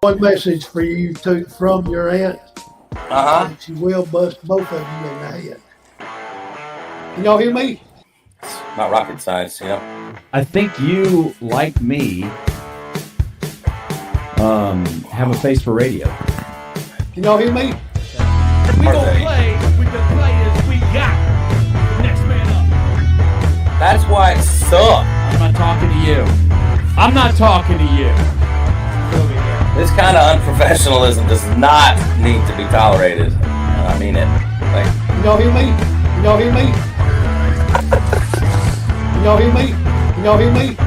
One message for you from your aunt. She will bust both of you in the head. Can y'all hear me? Not rocket science, I think you, like me, have a face for radio. Can y'all hear me? We gonna play with the players we got. Next man up. That's why it sucks. I'm not talking to you. I'm not talking to you. This kind of unprofessionalism does not need to be tolerated. I mean it. Like, Can y'all hear me? Can y'all hear me? Can y'all hear me? Can y'all hear me?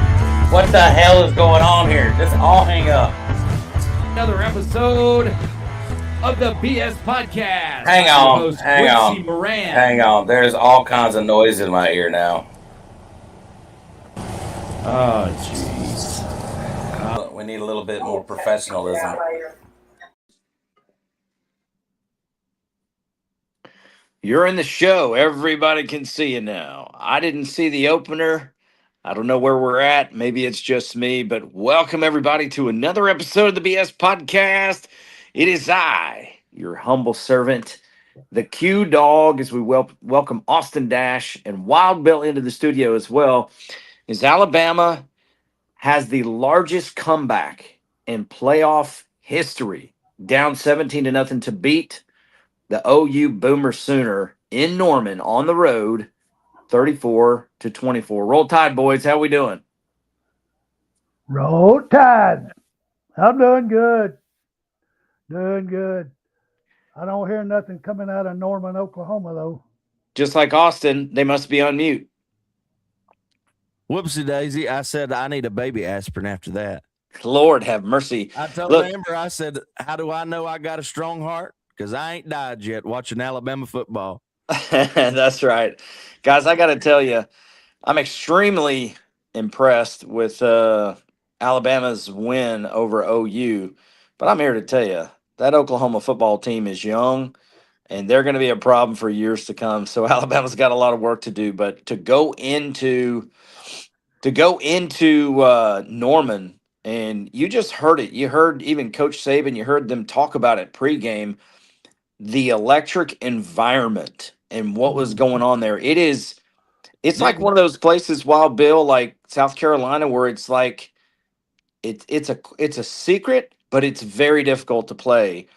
what the hell is going on here? Just all hang up. Another episode of the BS Podcast. Hang on. Hang on. Moran. Hang on. There's all kinds of noise in my ear now. Oh, jeez. We need a little bit more professionalism. You're in the show. Everybody can see you now. I didn't see the opener. I don't know where we're at. Maybe it's just me, but welcome everybody to another episode of the BS Podcast. It is I, your humble servant, the Q Dog, as we welcome Austin Dash and Wild Bill into the studio as well. As Alabama has the largest comeback in playoff history, down 17-0 to beat the OU Boomer Sooner in Norman on the road, 34-24. Roll Tide, boys. How we doing? Roll Tide. I'm doing good. Doing good. I don't hear nothing coming out of Norman, Oklahoma, though. Just like Austin, they must be on mute. Whoopsie daisy. I said I need a baby aspirin after that. Lord have mercy. I told Amber, I said, how do I know I got a strong heart? Because I ain't died yet watching Alabama football. That's right. Guys, I got to tell you, I'm extremely impressed with Alabama's win over OU. But I'm here to tell you, that Oklahoma football team is young, and they're going to be a problem for years to come. So Alabama's got a lot of work to do. But to go into Norman, and you just heard it. You heard even Coach Saban. You heard them talk about it pregame. The electric environment and what was going on there. It's like one of those places, Wild Bill, like South Carolina, where it's like it's a secret, but it's very difficult to play.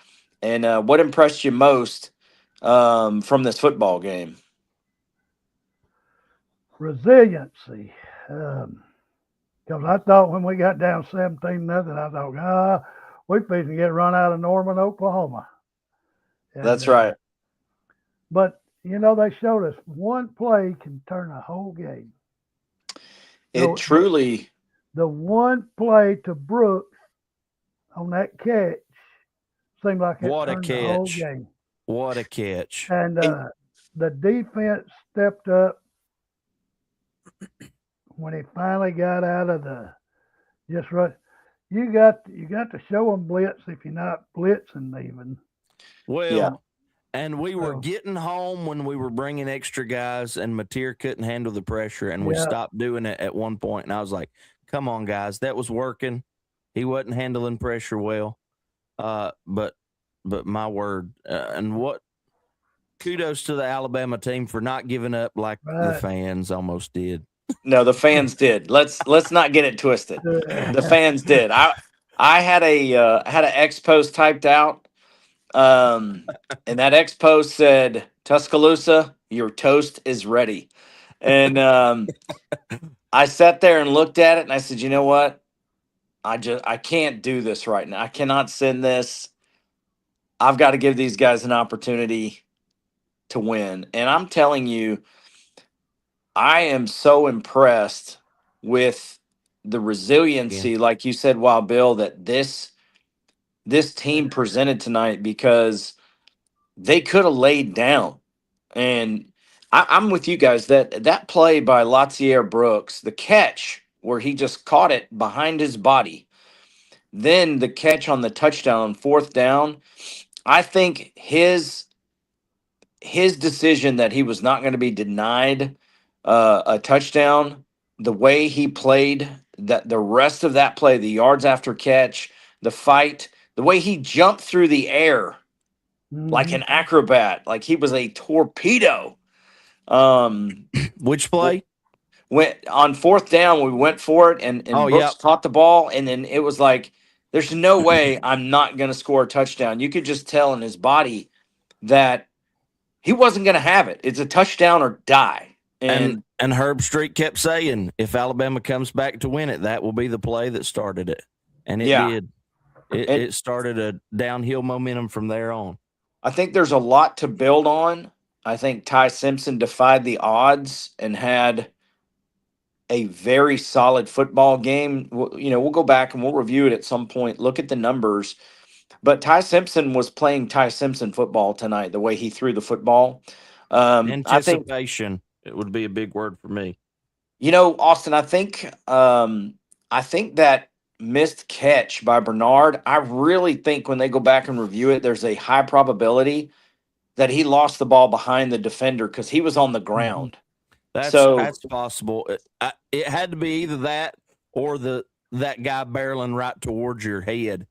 And what impressed you most from this football game? Resiliency. Because I thought when we got down 17-0, I thought, we fixing to get run out of Norman, Oklahoma. And, that's right. But, they showed us one play can turn a whole game. Truly. The one play to Brooks on that catch seemed like it turned the whole game. What a catch. And the defense stepped up when he finally got out of the just rush. You got to show them blitz if you're not blitzing even. Well, yeah. And we were getting home when we were bringing extra guys, and Mateer couldn't handle the pressure, and we stopped doing it at one point. And I was like, come on, guys, that was working. He wasn't handling pressure well. But my word, and what kudos to the Alabama team for not giving up like the fans almost did. No, the fans did. Let's not get it twisted. The fans did. I had an X post typed out. And that X post said, Tuscaloosa, your toast is ready. And I sat there and looked at it and I said, you know what? I can't do this right now. I cannot send this. I've got to give these guys an opportunity to win. And I'm telling you, I am so impressed with the resiliency, like you said, Wild Bill, that this team presented tonight, because they could have laid down. And I'm with you guys that play by Latsier Brooks, the catch where he just caught it behind his body, then the catch on the touchdown on fourth down. I think his decision that he was not going to be denied a touchdown, the way he played, that the rest of that play, the yards after catch, the fight, the way he jumped through the air like Mhm. an acrobat, like he was a torpedo. Which play? Went on 4th down, we went for it, and Oh, Brooks yep. caught the ball, and then it was like, there's no way I'm not going to score a touchdown. You could just tell in his body that he wasn't going to have it. It's a touchdown or die. And Herb Street kept saying, if Alabama comes back to win it, that will be the play that started it. And it Yeah. did. It started a downhill momentum from there on. I think there's a lot to build on. I think Ty Simpson defied the odds and had a very solid football game. We'll go back and we'll review it at some point, look at the numbers. But Ty Simpson was playing Ty Simpson football tonight, the way he threw the football. I think, Anticipation, it would be a big word for me. Austin, I think that missed catch by Bernard, I really think when they go back and review it, there's a high probability that he lost the ball behind the defender because he was on the ground. That's possible. It had to be either that or that guy barreling right towards your head.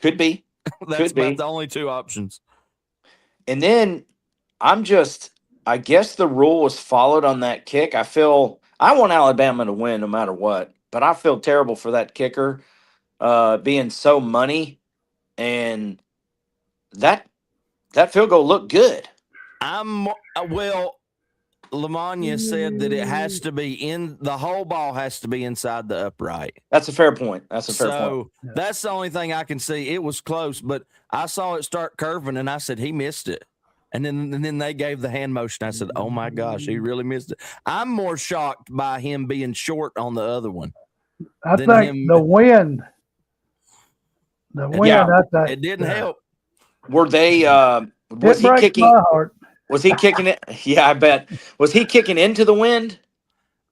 Could be. That's about the only two options. And then I guess the rule was followed on that kick. I want Alabama to win no matter what, but I feel terrible for that kicker being so money, and that field goal looked good. Lamagna said that it has to be the whole ball has to be inside the upright. That's a fair point. That's the only thing I can see. It was close, but I saw it start curving, and I said he missed it. And then they gave the hand motion. I said, "Oh my gosh, he really missed it." I'm more shocked by him being short on the other one. I think the wind. I think it didn't help. Were they? Was he kicking? My heart. Was he kicking it? Yeah, I bet. Was he kicking into the wind?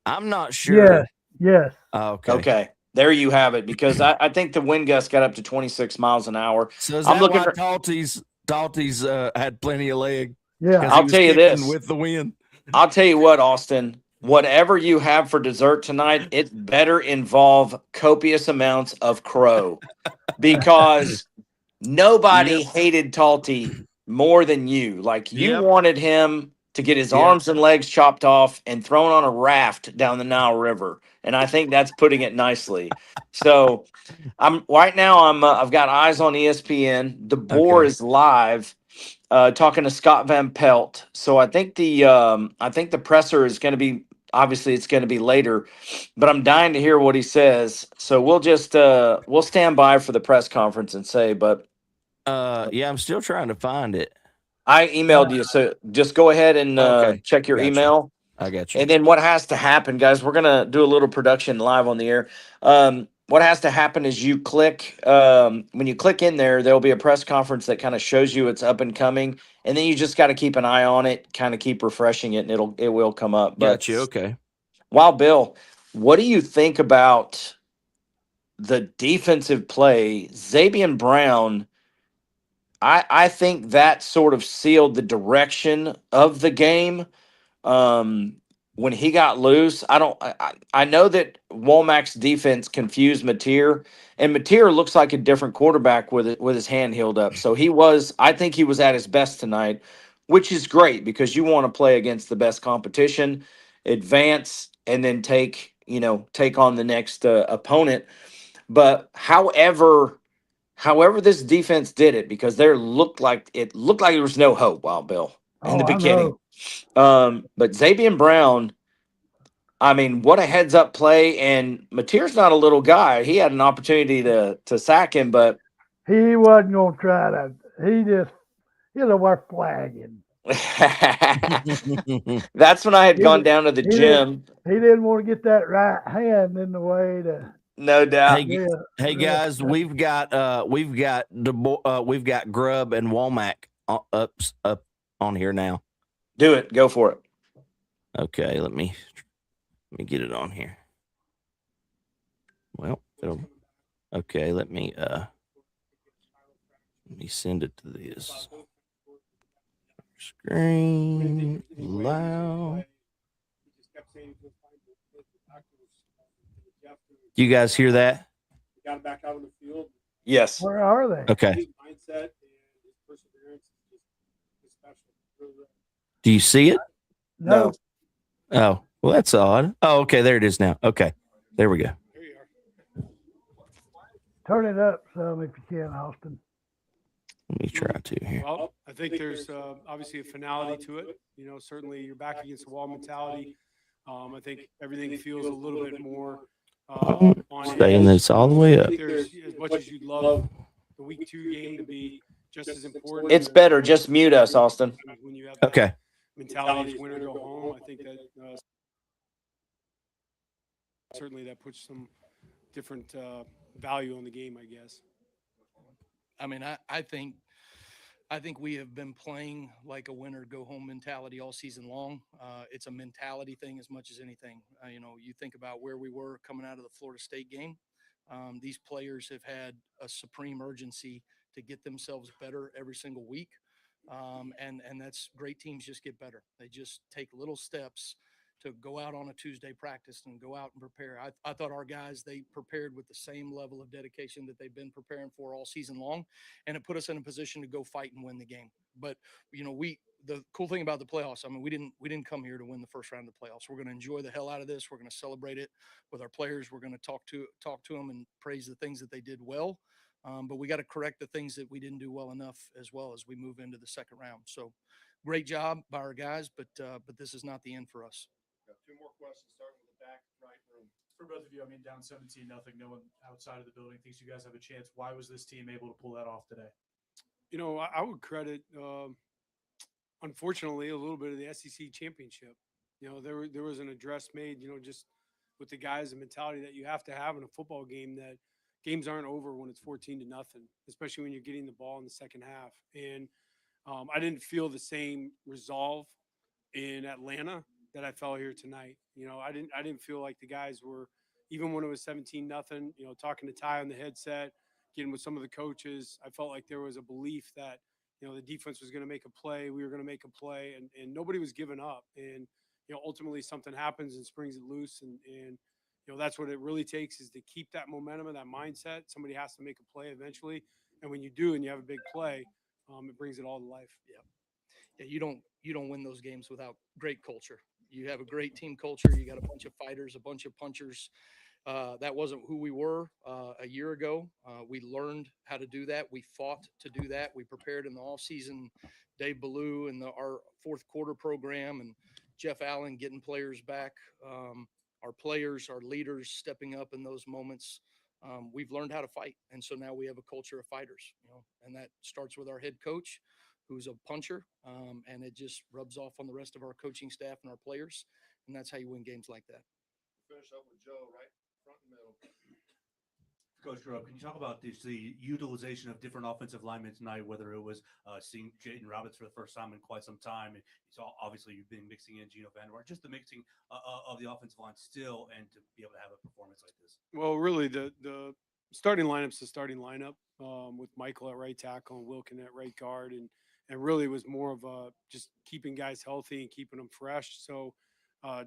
I'm not sure. Yes. Okay. There you have it. Because I think the wind gust got up to 26 miles an hour. So is that why Talty's had plenty of leg? Yeah. I'll tell you this. With the wind. I'll tell you what, Austin. Whatever you have for dessert tonight, it better involve copious amounts of crow, because nobody hated Talty more than you. Like, you wanted him to get his arms and legs chopped off and thrown on a raft down the Nile River, and I think that's putting it nicely. So, I've got eyes on ESPN. DeBoer is live, talking to Scott Van Pelt. So I think the presser is going to be. Obviously, it's going to be later, but I'm dying to hear what he says. So we'll just we'll stand by for the press conference and say. But I'm still trying to find it. I emailed you, so just go ahead and check your email. I got you. And then what has to happen, guys? We're gonna do a little production live on the air. What has to happen is you click when you click in there, there'll be a press conference that kind of shows you it's up and coming. And then you just got to keep an eye on it, kind of keep refreshing it, and it will come up. But got you. Okay. Wow, Bill, what do you think about the defensive play? Zabian Brown, I think that sort of sealed the direction of the game. When he got loose, I know that Womack's defense confused Mateer, and Mateer looks like a different quarterback with his hand healed up. So I think he was at his best tonight, which is great because you want to play against the best competition, advance, and then take on the next opponent. But however this defense did it, because there looked like there was no hope, Wild Bill, in the beginning. But Zabian Brown, I mean, what a heads up play. And Mateer's not a little guy. He had an opportunity to sack him, but he wasn't going to try to. He's worth flagging. That's when I had gone down to the gym. He didn't want to get that right hand in the way to. No doubt. Hey guys, we've got Grubb and Womack up on here now. Do it. Go for it. Okay, let me get it on here. Well, okay, let me send it to this screen loud. You guys hear that? Got back out on the field. Yes. Where are they? Okay. His mindset and his perseverance is special. Really, really. Do you see it? No. Oh, well, that's odd. Oh, okay. There it is now. Okay. There we go. There you are. Turn it up some if you can, Austin. Let me try to here. Well, I think there's obviously a finality to it. You know, certainly you're back against the wall mentality. I think everything feels a little bit more on Staying this all the way I up. think there's, as much as you'd love the week 2 game to be just as important. It's better. Just mute us, Austin. When you have that Okay. mentality, it's win or go home. I think that certainly that puts some different value on the game, I guess. I mean, I think we have been playing like a winner go home mentality all season long. It's a mentality thing as much as anything. You know, you think about where we were coming out of the Florida State game. These players have had a supreme urgency to get themselves better every single week. And that's great teams just get better. They just take little steps to go out on a Tuesday practice and go out and prepare. I thought our guys, they prepared with the same level of dedication that they've been preparing for all season long, and it put us in a position to go fight and win the game. But, you know, the cool thing about the playoffs, I mean, we didn't come here to win the first round of the playoffs. We're going to enjoy the hell out of this. We're going to celebrate it with our players. We're going to talk to them and praise the things that they did well. But we got to correct the things that we didn't do well enough as well as we move into the second round. So great job by our guys, but this is not the end for us. Got 2 more questions, starting with the back right room. For both of you, I mean, down 17-0, no one outside of the building thinks you guys have a chance. Why was this team able to pull that off today? You know, I would credit, unfortunately, a little bit of the SEC championship. You know, there was an address made, you know, just with the guys, the mentality that you have to have in a football game, that games aren't over when it's 14-0, especially when you're getting the ball in the second half. And I didn't feel the same resolve in Atlanta that I felt here tonight. You know, I didn't feel like the guys were, even when it was 17-0, you know, talking to Ty on the headset, getting with some of the coaches, I felt like there was a belief that, you know, the defense was going to make a play, we were going to make a play, and nobody was giving up. And, you know, ultimately something happens and springs it loose. And you know, that's what it really takes, is to keep that momentum and that mindset. Somebody has to make a play eventually. And when you do, and you have a big play, it brings it all to life. Yeah, you don't win those games without great culture. You have a great team culture. You got a bunch of fighters, a bunch of punchers. That wasn't who we were a year ago. We learned how to do that. We fought to do that. We prepared in the offseason. Dave Ballou and our fourth quarter program, and Jeff Allen getting players back. Our players, our leaders stepping up in those moments. We've learned how to fight, and so now we have a culture of fighters. You know, and that starts with our head coach, who's a puncher, and it just rubs off on the rest of our coaching staff and our players, and that's how you win games like that. Finish up with Joe, right front and middle. Coach Grubb, can you talk about the utilization of different offensive linemen tonight, whether it was seeing Jaden Roberts for the first time in quite some time, and so obviously you've been mixing in Gino Vandermark, just the mixing of the offensive line still, and to be able to have a performance like this? Well, really, the starting lineup's the starting lineup, with Michael at right tackle and Wilkin at right guard, and really was more of just keeping guys healthy and keeping them fresh. So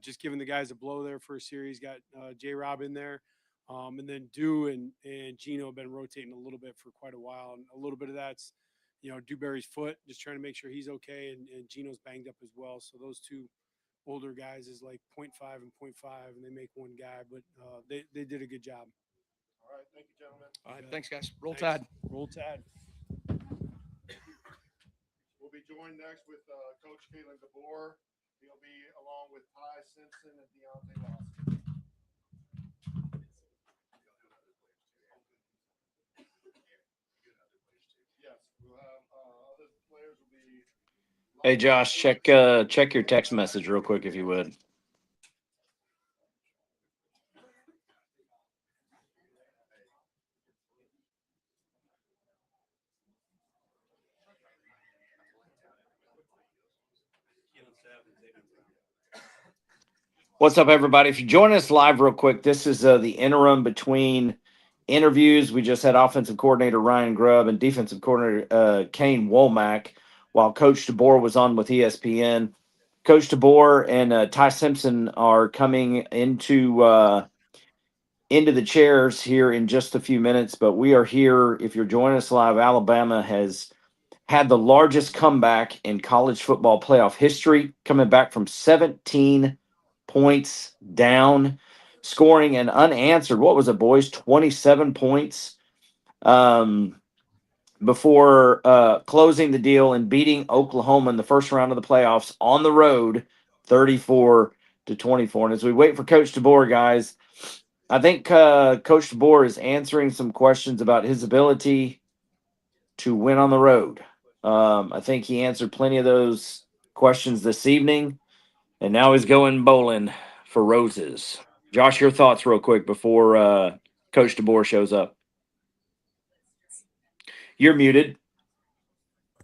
just giving the guys a blow there for a series, got J-Rob in there. And then Dew and Gino have been rotating a little bit for quite a while. And a little bit of that's, you know, Dewberry's foot, just trying to make sure he's okay. And Gino's banged up as well. So those two older guys is like 0.5 and 0.5, and they make one guy. But they did a good job. All right. Thank you, gentlemen. All right, thanks, guys. Roll Thanks. Tide. Roll Tide. We'll be joined next with Coach Kalen DeBoer. He'll be along with Ty Simpson and Deontay Lawson. Yes, we'll have other players will be. Hey, Josh, check your text message real quick if you would. What's up, everybody? If you join us live real quick, this is the interim between interviews. We just had offensive coordinator Ryan Grubb and defensive coordinator Kane Womack, while Coach DeBoer was on with ESPN. Coach DeBoer and Ty Simpson are coming into into the chairs here in just a few minutes, but we are here. If you're joining us live, Alabama has had the largest comeback in college football playoff history, coming back from 17 points down, scoring an unanswered, what was it, boys? 27 points. Before closing the deal and beating Oklahoma in the first round of the playoffs on the road, 34-24. And as we wait for Coach DeBoer, guys, I think Coach DeBoer is answering some questions about his ability to win on the road. I think he answered plenty of those questions this evening, and now he's going bowling for roses. Josh, your thoughts real quick before Coach DeBoer shows up. You're muted.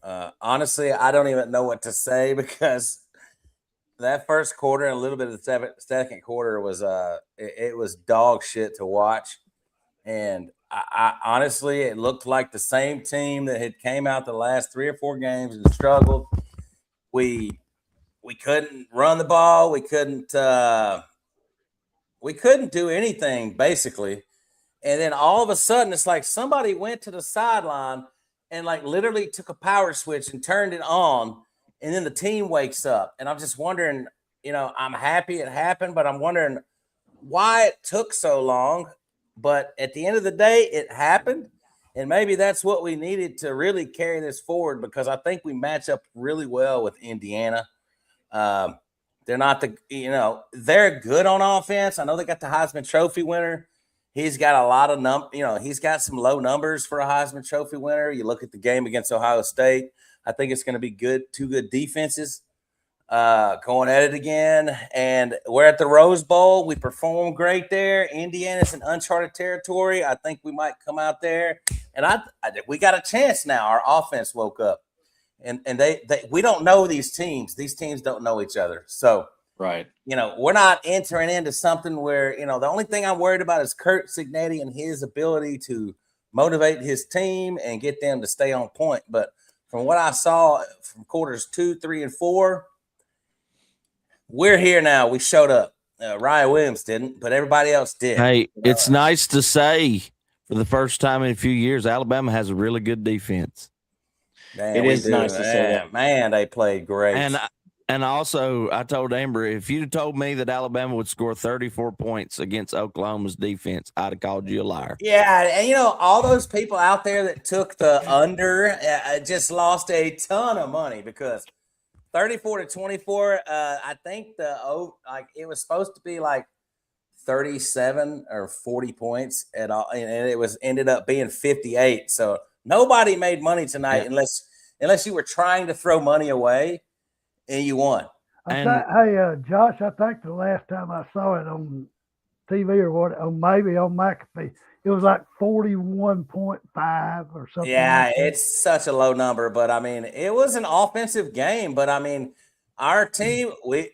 Honestly, I don't even know what to say because that first quarter and a little bit of the second quarter was it was dog shit to watch. And I honestly, it looked like the same team that had came out the last 3 or 4 games and struggled. We couldn't run the ball. We couldn't do anything basically. And then all of a sudden, it's like somebody went to the sideline and like literally took a power switch and turned it on. And then the team wakes up. And I'm just wondering, I'm happy it happened, but I'm wondering why it took so long. But at the end of the day, it happened. And maybe that's what we needed to really carry this forward, because I think we match up really well with Indiana. They're not they're good on offense. I know they got the Heisman Trophy winner. He's got a lot of he's got some low numbers for a Heisman Trophy winner. You look at the game against Ohio State. I think it's going to be good. 2 good defenses going at it again. And we're at the Rose Bowl. We performed great there. Indiana's in uncharted territory. I think we might come out there. And we got a chance now. Our offense woke up. And we don't know these teams. These teams don't know each other. So, right. We're not entering into something where, the only thing I'm worried about is Curt Cignetti and his ability to motivate his team and get them to stay on point. But from what I saw from quarters 2, 3, and 4, we're here now. We showed up. Ryan Williams didn't, but everybody else did. Hey, it's nice to say for the first time in a few years, Alabama has a really good defense. Man, it is nice to say that. Man, they played great. And also, I told Amber, if you'd told me that Alabama would score 34 points against Oklahoma's defense, I'd have called you a liar. Yeah, and all those people out there that took the under just lost a ton of money, because 34-24, I think it was supposed to be like 37 or 40 points at all, and it ended up being 58. So nobody made money tonight unless you were trying to throw money away. And you won. Hey, Josh, I think the last time I saw it on TV or maybe on McAfee, it was like 41.5 or something. Yeah, like it's such a low number, but I mean, it was an offensive game. But I mean, our team, we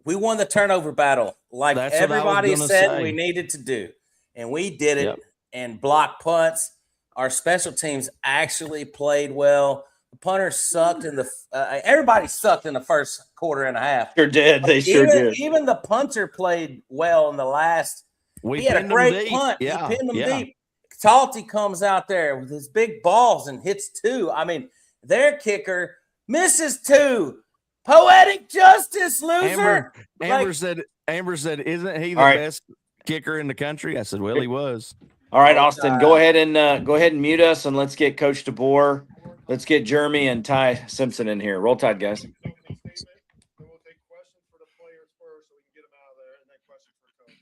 won the turnover battle like everybody said we needed to do, and we did it. And blocked punts. Our special teams actually played well. The punters sucked everybody sucked in the first quarter and a half. Sure did. They sure did. Even the punter played well in the last. He had a great punt. He pinned them deep. Talty comes out there with his big balls and hits 2. I mean, their kicker misses 2. Poetic justice, loser. Amber said, isn't he the best kicker in the country? I said, well, he was. All right, Austin, go ahead and mute us, and let's get Coach DeBoer. Let's get Jeremy and Ty Simpson in here. Roll Tide, guys. We'll take questions for the players first so we can get them out of there, and then questions for Coach.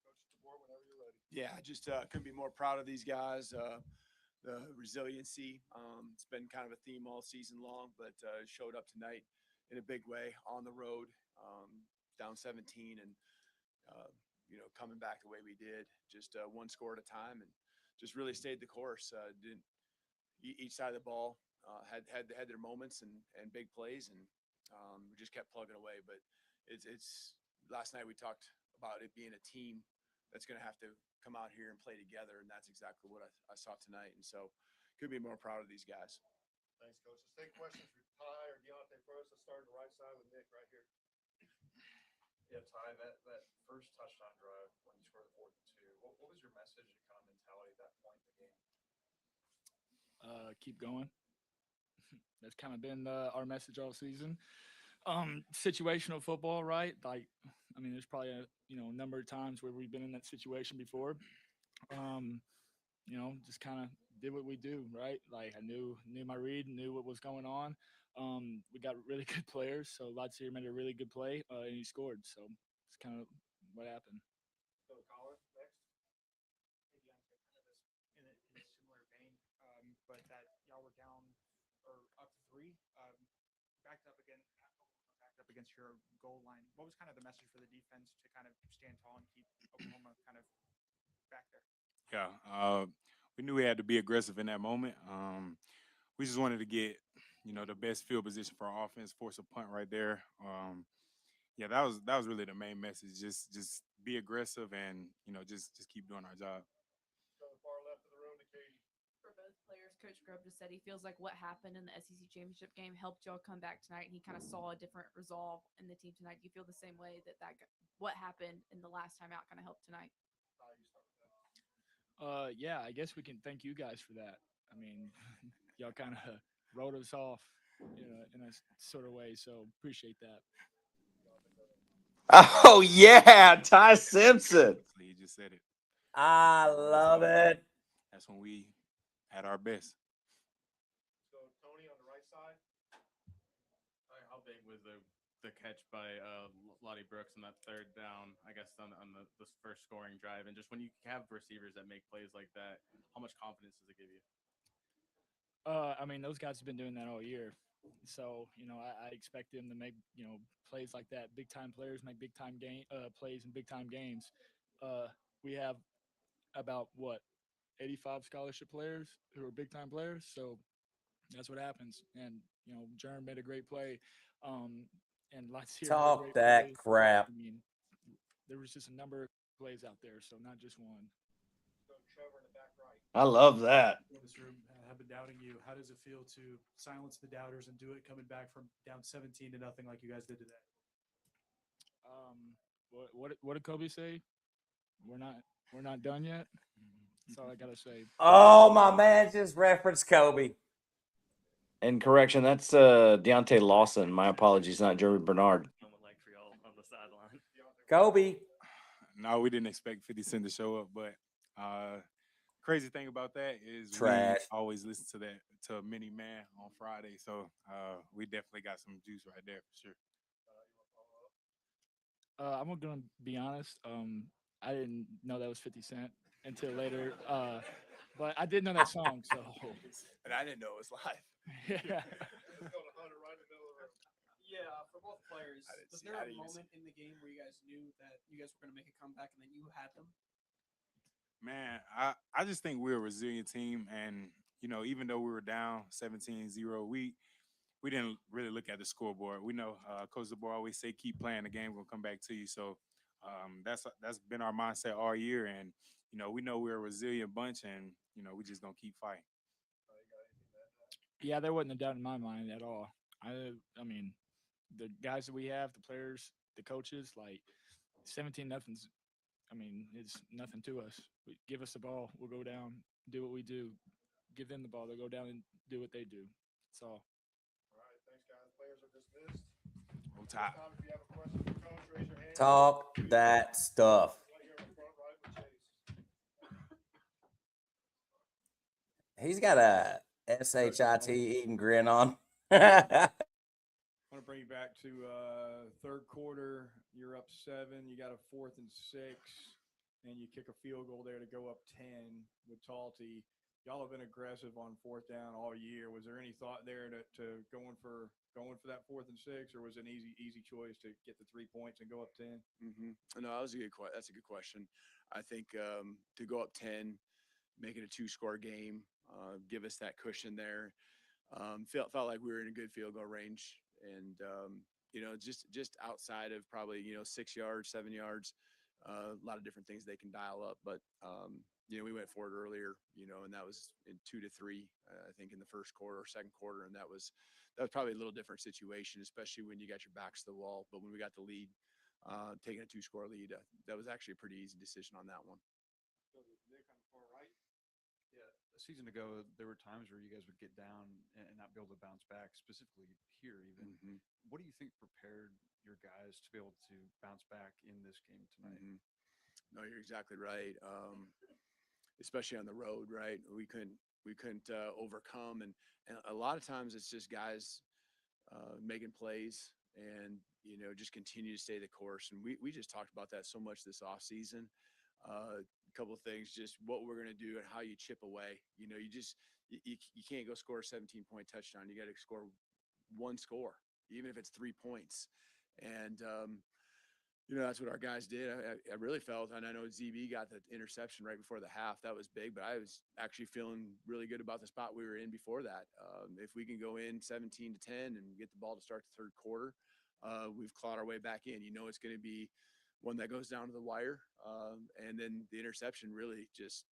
Coach DeBoer, whenever you're ready. Yeah, just couldn't be more proud of these guys. The resiliency. It's been kind of a theme all season long, but showed up tonight in a big way on the road, down 17, and coming back the way we did, just 1 score at a time, and just really stayed the course. Each side of the ball had their moments and big plays, and we just kept plugging away. But it's last night we talked about it being a team that's going to have to come out here and play together, and that's exactly what I saw tonight. And so, could be more proud of these guys. Thanks, Coach. Let's take questions for Ty or Deontay first. Let's start on the right side with Nick right here. Yeah, Ty, that first touchdown drive when you scored the 4th and 2, decision kind of mentality at that point in the game? Keep going. That's kind of been our message all season. Situational football, right? Like, I mean, there's probably a number of times where we've been in that situation before. Just kind of did what we do, right? Like I knew my read, knew what was going on. We got really good players, so Latsier made a really good play, and he scored. So it's kind of what happened. Phil Collins next. In a similar vein, but that y'all were down or up 3, backed up against your goal line. What was kind of the message for the defense to kind of stand tall and keep Oklahoma kind of back there? Yeah, we knew we had to be aggressive in that moment. We just wanted to get, the best field position for our offense, force a punt right there. Yeah, that was really the main message. Just be aggressive and just keep doing our job. From the far left of the room to Katie. For both players, Coach Grubb just said he feels like what happened in the SEC championship game helped y'all come back tonight, and he kind of saw a different resolve in the team tonight. Do you feel the same way that what happened in the last time out kind of helped tonight? Yeah, I guess we can thank you guys for that. I mean, y'all kind of wrote us off, in a sort of way. So appreciate that. Oh yeah, Ty Simpson. You just said it. I love it. That's when we at our best. So Tony on the right side. How big was the catch by Lottie Brooks on that third down, I guess, on the first scoring drive? And just when you have receivers that make plays like that, how much confidence does it give you? I mean, those guys have been doing that all year. So, I expect them to make, plays like that. Big time players make big time plays in big time games. We have about 85 scholarship players who are big time players. So that's what happens. And, Jerm made a great play. And Latsier Talk that play. crap. I mean, there was just a number of plays out there, so not just one. So Trevor in the back right. I love that. This room have been doubting you. How does it feel to silence the doubters and do it coming back from down 17-0 like you guys did today? What did Kobe say? We're not done yet. That's all I gotta say. Oh, my man just referenced Kobe. And correction, that's Deontay Lawson. My apologies, not Joey Bernard. Kobe. No, we didn't expect 50 Cent to show up, but crazy thing about that is Trash. we always listen to Mini Man on Friday, so we definitely got some juice right there for sure. I'm gonna be honest. I didn't know that was 50 Cent until later. But I did know that song, so. But I didn't know it was live. Yeah. Yeah, for both players, was there a moment in the game where you guys knew that you guys were going to make a comeback and then you had them? Man, I just think we're a resilient team, and even though we were down 17-0, we didn't really look at the scoreboard. We know Coach DeBoer always say keep playing, the game will come back to you. So that's been our mindset all year, and we know we're a resilient bunch, and we just gonna keep fighting. Yeah, there wasn't a doubt in my mind at all. I mean, the guys that we have, the players, the coaches, like 17-0's. I mean, it's nothing to us. Give us the ball, we'll go down, do what we do. Give them the ball, they'll go down and do what they do. That's all. All right, thanks, guys. Players are dismissed. Hold tight. If you have a question for Coach, raise your hand. Talk that stuff. Right here in the front right with Chase. He's got a SHIT eating grin on. I want to bring you back to third quarter. You're up 7. You got a 4th and 6, and you kick a field goal there to go up 10 with Talty. Y'all have been aggressive on 4th down all year. Was there any thought there to going for that 4th and 6, or was it an easy choice to get the 3 points and go up 10? Mm-hmm. No, that's a good question. I think to go up 10, make it a 2-score game, give us that cushion there. Felt like we were in a good field goal range, and just outside of probably 6 yards, 7 yards, a lot of different things they can dial up. But we went for it earlier, and that was in 2 to 3, I think, in the first quarter or second quarter, and that was probably a little different situation, especially when you got your backs to the wall. But when we got the lead, taking a 2-score lead, that was actually a pretty easy decision on that one. So they kind a season ago, there were times where you guys would get down and not be able to bounce back, specifically here even. What do you think prepared your guys to be able to bounce back in this game tonight? No, you're exactly right. Especially on the road, right? We couldn't overcome, and a lot of times it's just guys making plays and just continue to stay the course. And we just talked about that so much this off season. A couple of things, just what we're going to do and how you chip away. You can't go score a 17-point touchdown. You got to score one score, even if it's 3 points. And that's what our guys did. I really felt, and I know ZB got the interception right before the half. That was big, but I was actually feeling really good about the spot we were in before that. If we can go in 17-10 and get the ball to start the third quarter, we've clawed our way back in. It's going to be one that goes down to the wire. And then the interception really just,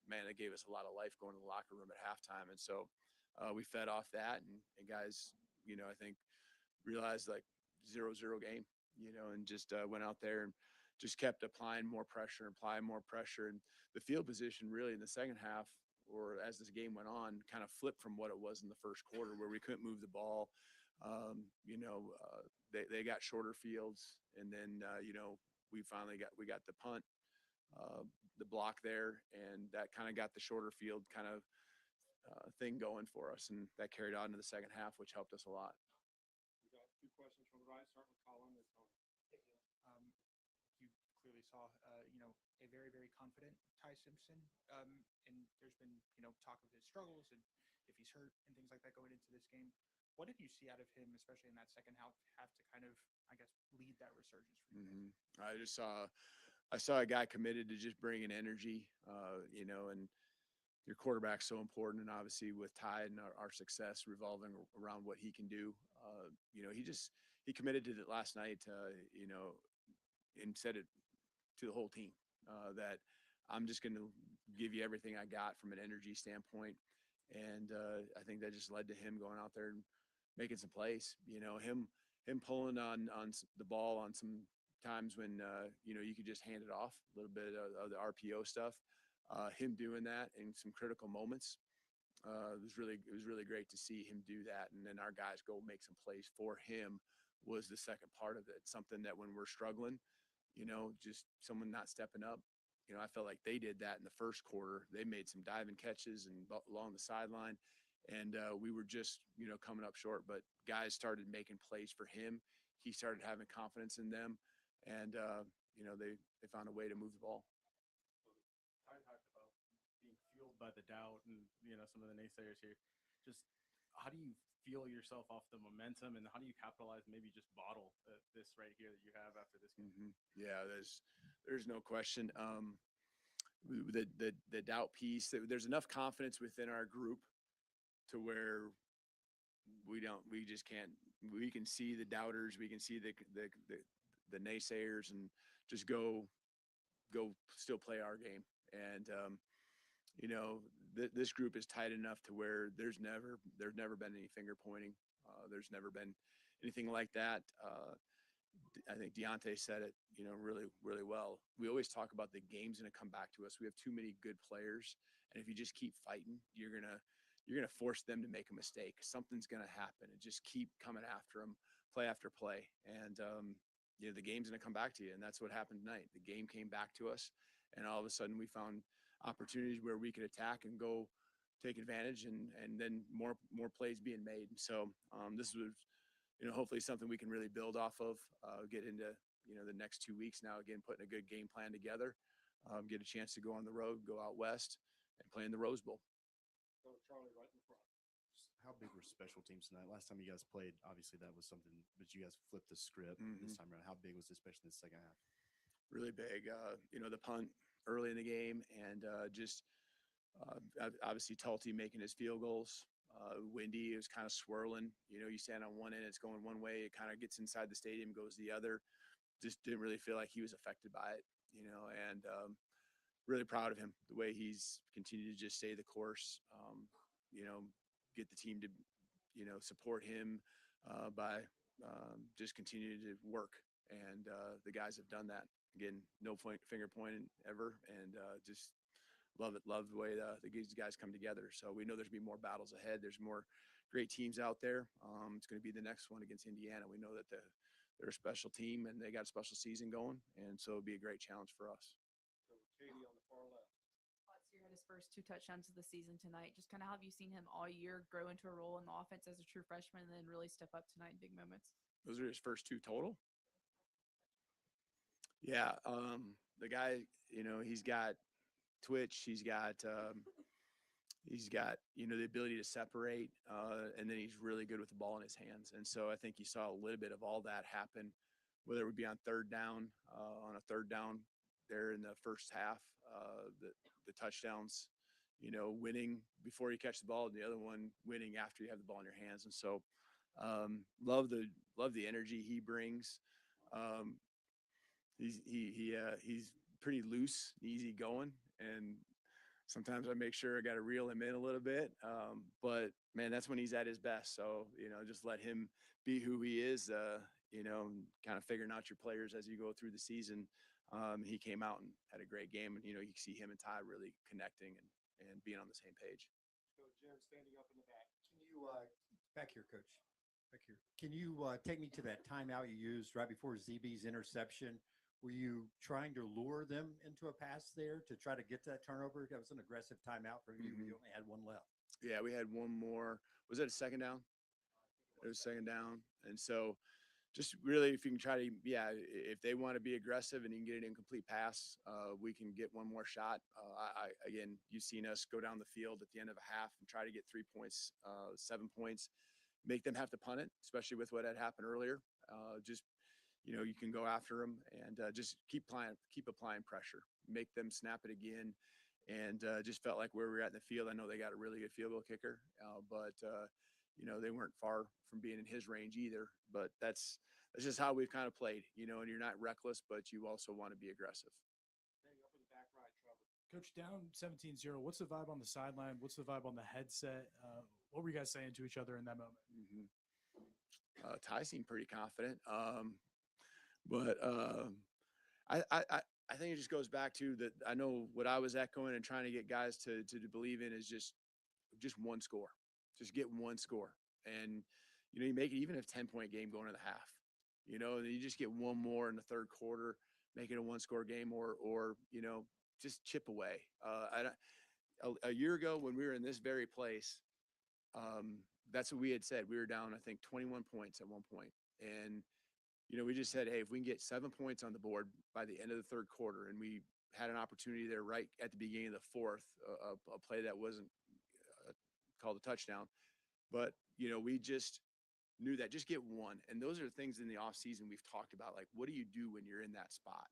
man, it gave us a lot of life going to the locker room at halftime. And so we fed off that, and guys, I think realized like 0-0 game, and just went out there and just kept applying more pressure. And the field position really in the second half, or as this game went on, kind of flipped from what it was in the first quarter, where we couldn't move the ball. They got shorter fields, and then we got the punt, the block there, and that kind of got the shorter field kind of thing going for us, and that carried on to the second half, which helped us a lot. We got 2 questions from the right. Start with Colin. You clearly saw, a very, very confident Ty Simpson. And there's been, talk of his struggles and if he's hurt and things like that going into this game. What did you see out of him, especially in that second half to kind of, I guess, lead that resurgence for you? I saw a guy committed to just bringing energy, and your quarterback's so important. And obviously with Ty and our success revolving around what he can do, he committed to it last night, and said it to the whole team, that I'm just going to give you everything I got from an energy standpoint. And I think that just led to him going out there and making some plays. Him pulling on the ball on some times when you could just hand it off, a little bit of the RPO stuff. Him doing that in some critical moments. It was really great to see him do that. And then our guys go make some plays for him was the second part of it. Something that when we're struggling, just someone not stepping up. I felt like they did that in the first quarter. They made some diving catches and along the sideline, and we were just, coming up short. But guys started making plays for him. He started having confidence in them, and they found a way to move the ball. I talked about being fueled by the doubt and some of the naysayers here. Just how do you feel yourself off the momentum, and how do you capitalize, maybe just bottle this right here that you have after this game? Yeah, there's no question. The doubt piece, there's enough confidence within our group to where we just can't. We can see the doubters, we can see the naysayers, and just go still play our game. And this group is tight enough to where there's never been any finger pointing. There's never been anything like that. I think Deontay said it, really, really well. We always talk about the game's going to come back to us. We have too many good players, and if you just keep fighting, you're gonna force them to make a mistake. Something's going to happen, and just keep coming after them, play after play, and the game's going to come back to you. And that's what happened tonight. The game came back to us, and all of a sudden we found opportunities where we could attack and go take advantage, and then more plays being made. So this was, hopefully something we can really build off of, get into, the next 2 weeks now, again, putting a good game plan together, get a chance to go on the road, go out west, and play in the Rose Bowl. Go with Charlie right in the front. How big were special teams tonight? Last time you guys played, obviously that was something, but you guys flipped the script this time around. How big was it, especially in the second half? Really big. The punt early in the game, and obviously Talty making his field goals. Windy, it was kind of swirling. You stand on one end, it's going one way, it kind of gets inside the stadium, goes the other. Just didn't really feel like he was affected by it, and really proud of him, the way he's continued to just stay the course, get the team to, support him by just continuing to work. And the guys have done that. Again, no finger pointing ever, and just love it. Love the way these guys come together. So we know there's gonna be more battles ahead. There's more great teams out there. It's going to be the next one against Indiana. We know that they're a special team and they got a special season going, and so it'll be a great challenge for us. So Katie on the far left. Lutzier had his first 2 touchdowns of the season tonight. Just kind of how have you seen him all year grow into a role in the offense as a true freshman and then really step up tonight in big moments? Those are his first 2 total. Yeah, the guy, he's got twitch. He's got the ability to separate, and then he's really good with the ball in his hands. And so I think you saw a little bit of all that happen, whether it would be on third down there in the first half, the touchdowns, winning before you catch the ball, and the other one winning after you have the ball in your hands. And so love the energy he brings. He's pretty loose, easy going, and sometimes I make sure I got to reel him in a little bit. But man, that's when he's at his best. So, just let him be who he is, kind of figuring out your players as you go through the season. He came out and had a great game, and, you can see him and Ty really connecting and being on the same page. So Jared standing up in the back. Can you, back here, coach, back here. Can you take me to that timeout you used right before ZB's interception? Were you trying to lure them into a pass there to try to get that turnover? That was an aggressive timeout for you. You only had one left. Yeah, we had one more. Was that a second down? It was second down. And so just really, if you can try to, if they want to be aggressive and you can get an incomplete pass, we can get one more shot. Again, you've seen us go down the field at the end of a half and try to get 3 points, 7 points, make them have to punt it, especially with what had happened earlier. You can go after them and just keep applying pressure, make them snap it again. And just felt like where we were at in the field, I know they got a really good field goal kicker, but they weren't far from being in his range either. But that's just how we've kind of played, and you're not reckless, but you also want to be aggressive. Coach, down 17-0, what's the vibe on the sideline? What's the vibe on the headset? What were you guys saying to each other in that moment? Ty seemed pretty confident. But I think it just goes back to that. I know what I was echoing and trying to get guys to believe in is just one score, just get one score. And, you make it even if 10-point game going to the half, and you just get one more in the third quarter, make it a 1-score game or, just chip away. A year ago when we were in this very place, that's what we had said. We were down, I think 21 points at one point. And, we just said, hey, if we can get 7 points on the board by the end of the third quarter, and we had an opportunity there right at the beginning of the fourth, a play that wasn't called a touchdown, but, we just knew that just get one. And those are things in the offseason we've talked about, like, what do you do when you're in that spot?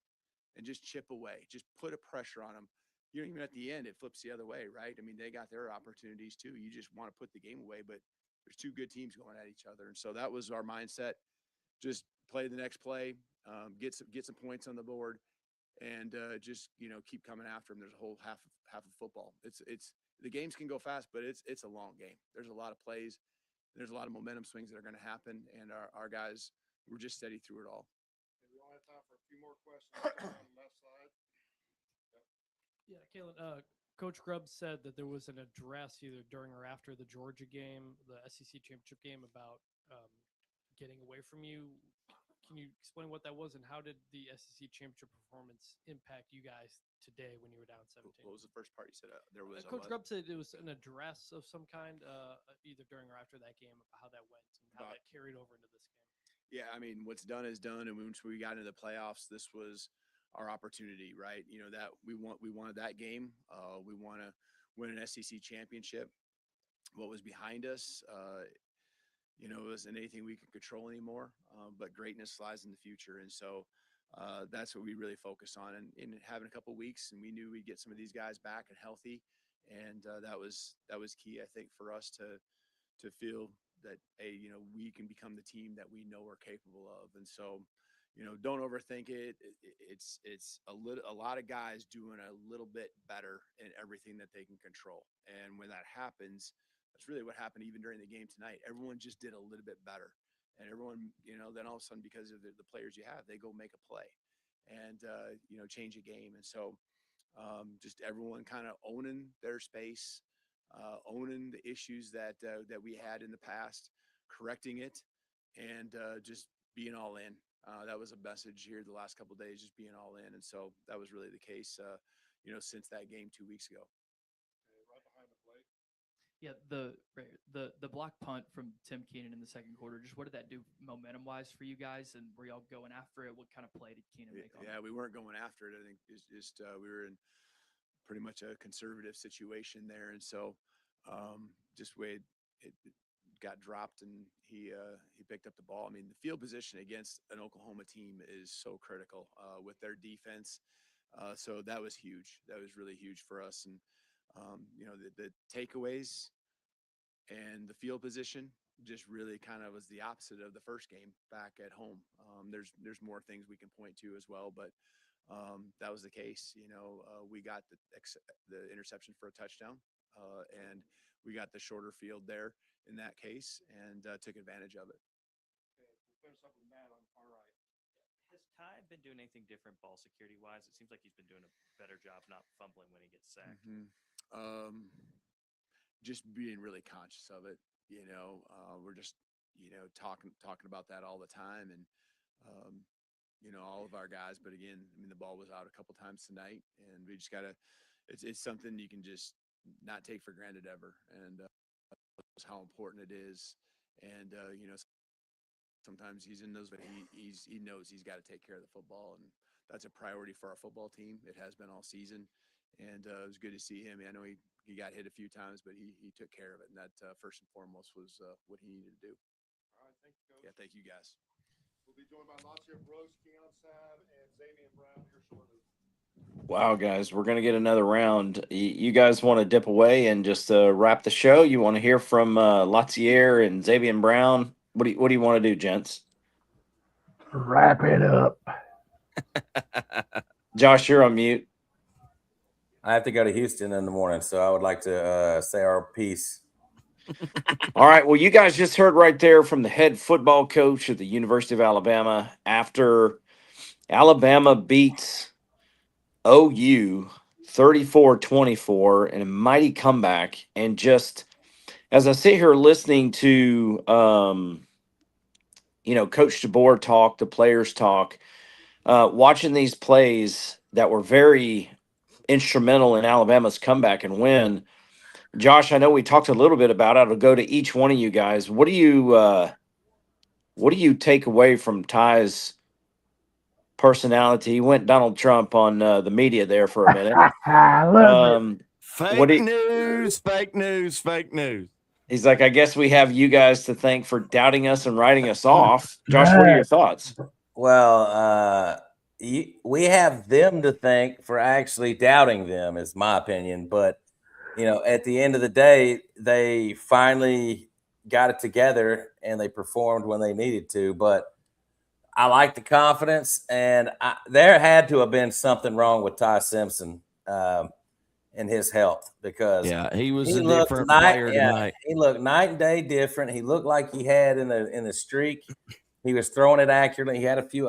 And just chip away, just put a pressure on them. Even at the end, it flips the other way, right? I mean, they got their opportunities too. You just want to put the game away, but there's 2 good teams going at each other. And so that was our mindset. Just play the next play, get some points on the board, and just keep coming after them. There's a whole half of football. It's the games can go fast, but it's a long game. There's a lot of plays. There's a lot of momentum swings that are going to happen, and our guys were just steady through it all. Okay, we only have time for a few more questions on the left side. Yeah, Kalen, Coach Grubb said that there was an address either during or after the Georgia game, the SEC championship game, about getting away from you. Can you explain what that was, and how did the SEC championship performance impact you guys today when you were down 17? What was the first part you said? There was Coach Grubb said it was an address of some kind, either during or after that game, about how that went and how that carried over into this game. Yeah, I mean, what's done is done, and once we got into the playoffs, this was our opportunity, right? That we wanted that game. We want to win an SEC championship. What was behind us, it wasn't anything we could control anymore, but greatness lies in the future. And so that's what we really focus on. And in having a couple of weeks, and we knew we'd get some of these guys back and healthy. And that was key, I think, for us to feel that, hey, we can become the team that we know we're capable of. And so, don't overthink it. It's a lot of guys doing a little bit better in everything that they can control. And when that happens, that's really what happened even during the game tonight. Everyone just did a little bit better. And everyone, then all of a sudden, because of the players you have, they go make a play and, change a game. And so Just everyone kind of owning their space, owning the issues that we had in the past, correcting it, and just being all in. That was a message here the last couple of days, just being all in. And so that was really the case, since that game 2 weeks ago. Yeah, the block punt from Tim Keenan in the second quarter. Just what did that do momentum wise for you guys? And were y'all going after it? What kind of play did Keenan make on Yeah, we weren't going after it. I think it's just we were in pretty much a conservative situation there, and so just way it got dropped, and he picked up the ball. I mean, the field position against an Oklahoma team is so critical with their defense. So that was huge. That was really huge for us. And the takeaways and the field position just really kind of was the opposite of the first game back at home. There's more things we can point to as well, but that was the case. We got the interception for a touchdown, and we got the shorter field there in that case, and took advantage of it. Has Ty been doing anything different ball security wise? It seems like he's been doing a better job not fumbling when he gets sacked. Just being really conscious of it. We're just talking about that all the time, and all of our guys. But again, I mean, the ball was out a couple times tonight, and we just gotta. It's something you can just not take for granted ever, and how important it is. And sometimes he's in those, but he knows he's got to take care of the football, and that's a priority for our football team. It has been all season, and it was good to see him. I know he got hit a few times, but he took care of it, and that first and foremost was what he needed to do. All right, thank you, Coach. Yeah, thank you guys. We'll be joined by Latia Brooks, Keon Sabb, and Xavier Brown here shortly. Wow, guys, we're gonna get another round. You guys want to dip away and just wrap the show? You want to hear from Latier and Xavier Brown? What do you want to do, gents? Wrap it up. Josh, you're on mute. I have to go to Houston in the morning, so I would like to say our piece. All right. Well, you guys just heard right there from the head football coach at the University of Alabama after Alabama beats OU 34-24 in a mighty comeback. And just as I sit here listening to, Coach DeBoer talk, the players talk, watching these plays that were very instrumental in Alabama's comeback and win. Josh, I know we talked a little bit about it. I'll go to each one of you guys. What do you take away from Ty's personality? He went Donald Trump on the media there for a minute. Fake news. He's like, I guess we have you guys to thank for doubting us and writing us off. Josh, what are your thoughts? Well, we have them to thank for actually doubting them, is my opinion. But at the end of the day, they finally got it together and they performed when they needed to. But I like the confidence, and there had to have been something wrong with Ty Simpson and his health, because he was a different player tonight. He looked night and day different. He looked like he had in the streak. He was throwing it accurately. He had a few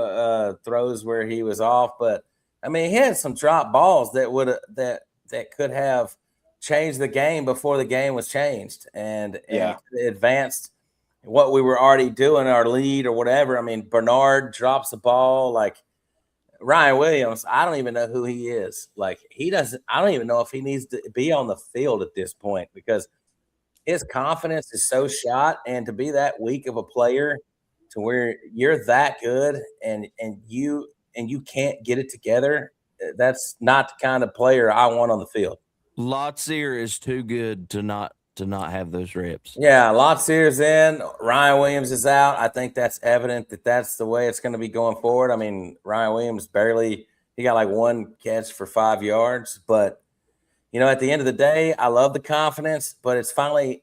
throws where he was off, but I mean, he had some drop balls that could have changed the game before the game was changed, and advanced what we were already doing, our lead or whatever. I mean, Bernard drops the ball. Like Ryan Williams, I don't even know who he is. Like I don't even know if he needs to be on the field at this point, because his confidence is so shot, and to be that weak of a player to where you're that good and you can't get it together, that's not the kind of player I want on the field. Lotzier is too good to not have those reps. Yeah, Lotzier's in. Ryan Williams is out. I think that's evident that that's the way it's going to be going forward. I mean, Ryan Williams he got like one catch for 5 yards, but at the end of the day, I love the confidence, but it's finally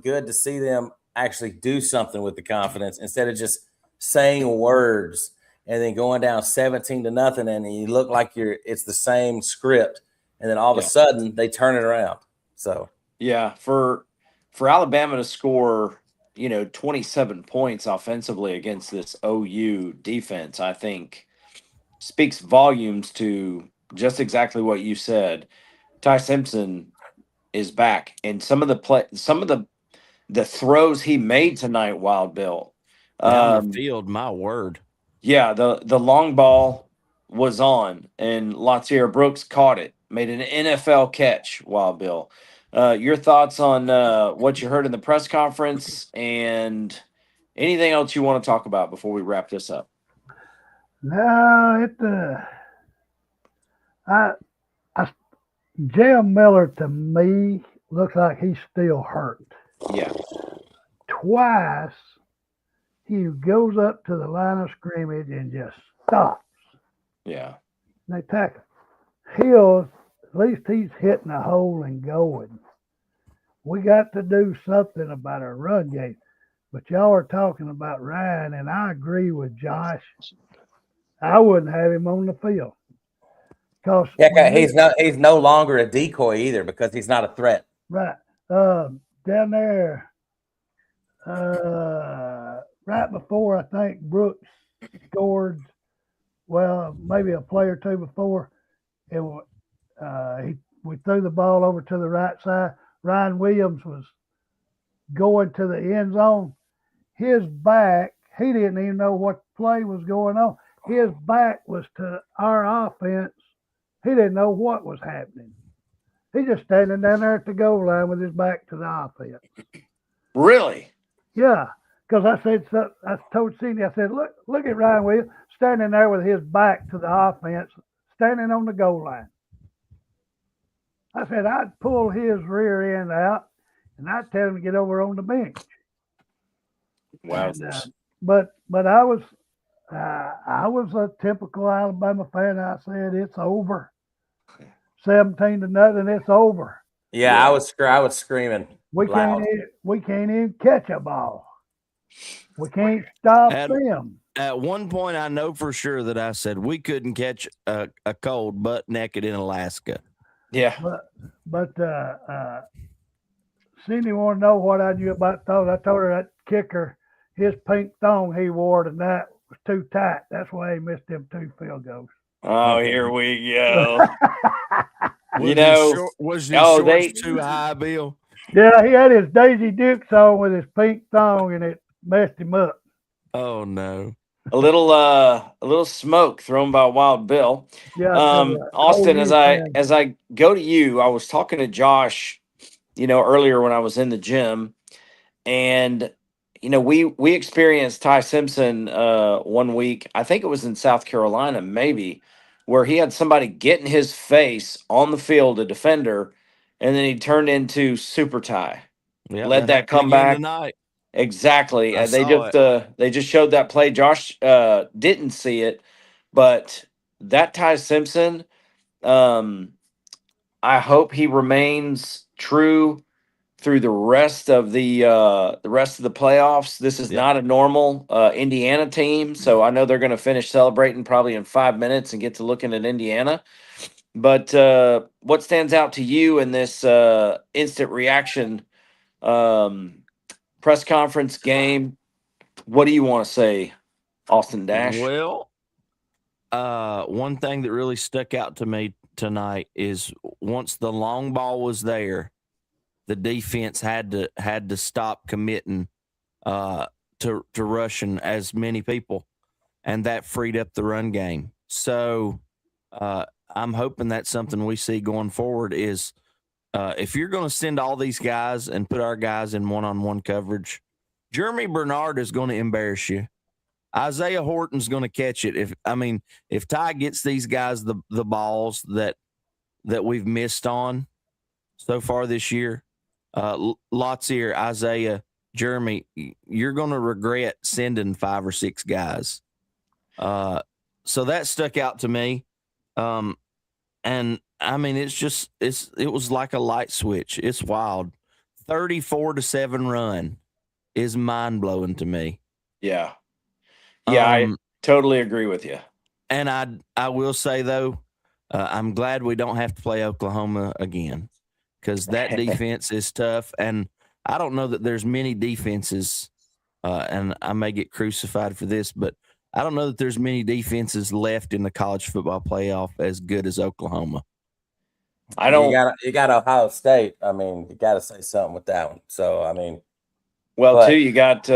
good to see them actually do something with the confidence instead of just saying words and then going down 17-0, and you look like it's the same script, and then all of a sudden they turn it around. So for Alabama to score 27 points offensively against this OU defense, I think speaks volumes to just exactly what you said. Ty Simpson is back, and some of the throws he made tonight, Wild Bill. Down the field, my word. Yeah, the long ball was on, and Latier Brooks caught it, made an NFL catch. Wild Bill, your thoughts on what you heard in the press conference, and anything else you want to talk about before we wrap this up? No, Jam Miller to me looks like he's still hurt. Yeah. Twice he goes up to the line of scrimmage and just stops. Yeah. They tackle. Hill, at least he's hitting a hole and going. We got to do something about our run game. But y'all are talking about Ryan, and I agree with Josh. I wouldn't have him on the field. Yeah, he's no longer a decoy either because he's not a threat. Right. Down there, right before I think Brooks scored, well, maybe a play or two before, we threw the ball over to the right side. Ryan Williams was going to the end zone. His back, he didn't even know what play was going on. His back was to our offense. He didn't know what was happening. He's just standing down there at the goal line with his back to the offense. Really? Yeah, because I told Cindy, I said, look at Ryan Williams standing there with his back to the offense, standing on the goal line. I said, I'd pull his rear end out, and I'd tell him to get over on the bench. Wow. But I was a typical Alabama fan. I said, it's over. 17-0, it's over. Yeah, I was screaming. We loud. can't even catch a ball. We can't stop them. At one point, I know for sure that I said we couldn't catch a cold butt naked in Alaska. Yeah. But Cindy wanted to know what I knew about those. I told her that kicker, his pink thong he wore tonight was too tight. That's why he missed them 2 field goals. Oh, here we go. Was his shorts too high, Bill? Yeah, he had his Daisy Dukes on with his pink thong, and it messed him up. Oh no! A little smoke thrown by Wild Bill. Yeah. Austin, as I go to you, I was talking to Josh, earlier when I was in the gym, and we experienced Ty Simpson 1 week. I think it was in South Carolina, maybe, where he had somebody get in his face on the field, a defender, and then he turned into Super Ty. Yep, Let that come back. Tonight. Exactly. They They just showed that play. Josh didn't see it, but that Ty Simpson, I hope he remains true through the rest of the playoffs. This is not a normal Indiana team, so I know they're going to finish celebrating probably in 5 minutes and get to looking at Indiana. But what stands out to you in this instant reaction press conference game? What do you want to say, Austin Dash? Well, one thing that really stuck out to me tonight is once the long ball was there, the defense had to stop committing to rushing as many people, and that freed up the run game. So I'm hoping that's something we see going forward is if you're going to send all these guys and put our guys in one-on-one coverage, Jeremy Bernard is going to embarrass you. Isaiah Horton's going to catch it. If Ty gets these guys the balls that we've missed on so far this year, Lotzier, Isaiah, Jeremy, you're going to regret sending 5 or 6 guys. So that stuck out to me. And it was like a light switch. It's wild. 34-7 run is mind blowing to me. Yeah. Yeah, I totally agree with you. And I will say though, I'm glad we don't have to play Oklahoma again because that defense is tough. And I don't know that there's many defenses, and I may get crucified for this, but I don't know that there's many defenses left in the college football playoff as good as Oklahoma. I don't. You got Ohio State. I mean, you got to say something with that one. So I mean, Well, but too, you got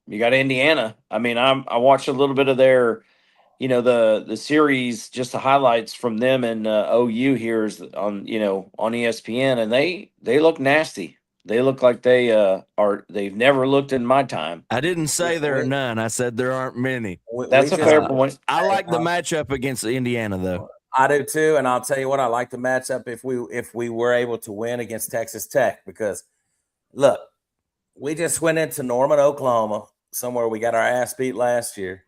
Indiana. I mean, I watched a little bit of their, the series, just the highlights from them and OU here is on on ESPN, and they look nasty. They look like they've never looked in my time. I didn't say there are none. I said there aren't many. That's a fair point. I like the matchup against Indiana, though. I do too, and I'll tell you what, I like the matchup if we were able to win against Texas Tech, because look, we just went into Norman, Oklahoma, somewhere we got our ass beat last year,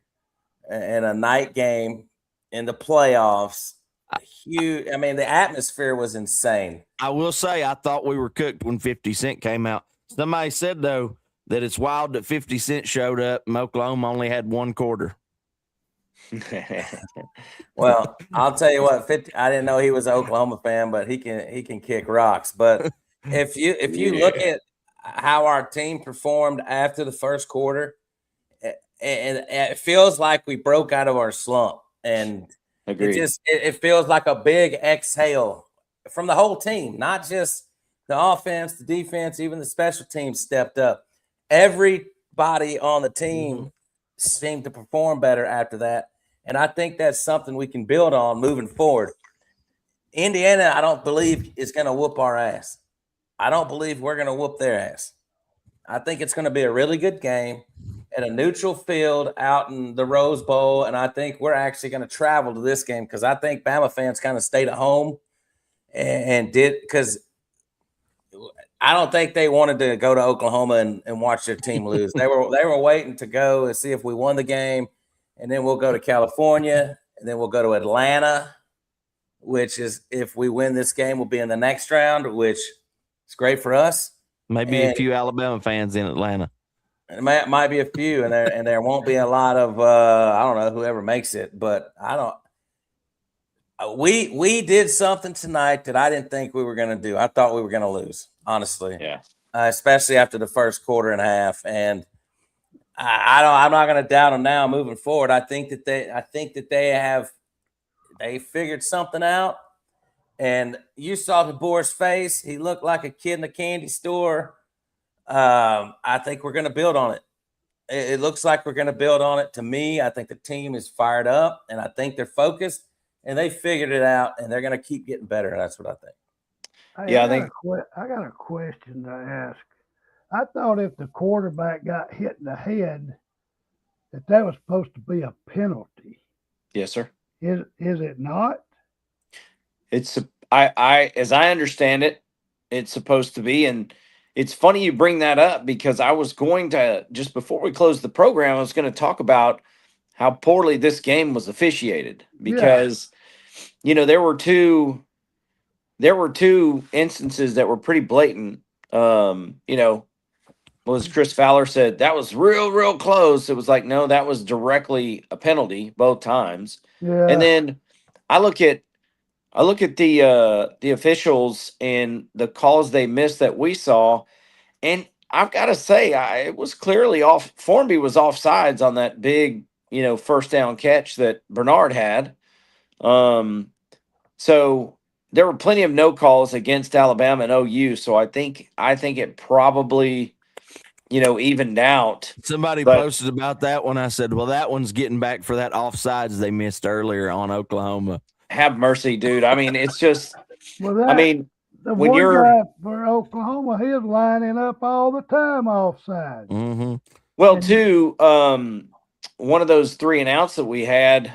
and a night game in the playoffs. Huge. I mean, the atmosphere was insane. I will say I thought we were cooked when 50 Cent came out. Somebody said, though, that it's wild that 50 Cent showed up and Oklahoma only had one quarter. Well, I'll tell you what, 50, I didn't know he was an Oklahoma fan, but he can kick rocks. But if you look at how our team performed after the first quarter, and it feels like we broke out of our slump, and Agreed. it feels like a big exhale from the whole team, not just the offense, the defense, even the special teams stepped up. Everybody on the team seemed to perform better after that. And I think that's something we can build on moving forward. Indiana, I don't believe is going to whoop our ass. I don't believe we're going to whoop their ass. I think it's going to be a really good game at a neutral field out in the Rose Bowl. And I think we're actually going to travel to this game, because I think Bama fans kind of stayed at home and did, because I don't think they wanted to go to Oklahoma and watch their team lose. They were waiting to go and see if we won the game, and then we'll go to California, and then we'll go to Atlanta, which is, if we win this game, we'll be in the next round, which is great for us. Maybe a few Alabama fans in Atlanta. It might be a few, and there won't be a lot of I don't know, whoever makes it, but I don't. We did something tonight that I didn't think we were going to do. I thought we were going to lose, honestly. Yeah. Especially after the first quarter and a half, and I'm not going to doubt them now moving forward. I think that they figured something out. And you saw DeBoer's face; he looked like a kid in a candy store. I think we're going to build on it. It looks like we're going to build on it. To me, I think the team is fired up, and I think they're focused, and they figured it out, and they're going to keep getting better. That's what I think. Hey, I got a question to ask. I thought if the quarterback got hit in the head, that was supposed to be a penalty. Yes, sir. Is it not? It's as I understand it, it's supposed to be. And it's funny you bring that up, because I was going to, just before we close the program, I was going to talk about how poorly this game was officiated, because there were two instances that were pretty blatant. Was Chris Fowler said that was real close. It was like, no, that was directly a penalty both times. Yeah. And then I look at the officials and the calls they missed that we saw, and I've got to say, it was clearly off. Formby was offsides on that big, first down catch that Bernard had. So there were plenty of no calls against Alabama and OU. So I think it probably, evened out. Somebody posted about that one. I said, well, that one's getting back for that offsides they missed earlier on Oklahoma. Have mercy, dude. I mean, it's just, Well, when one you're guy for Oklahoma, he was lining up all the time offside. Mm-hmm. Well, too, one of those 3 and outs that we had,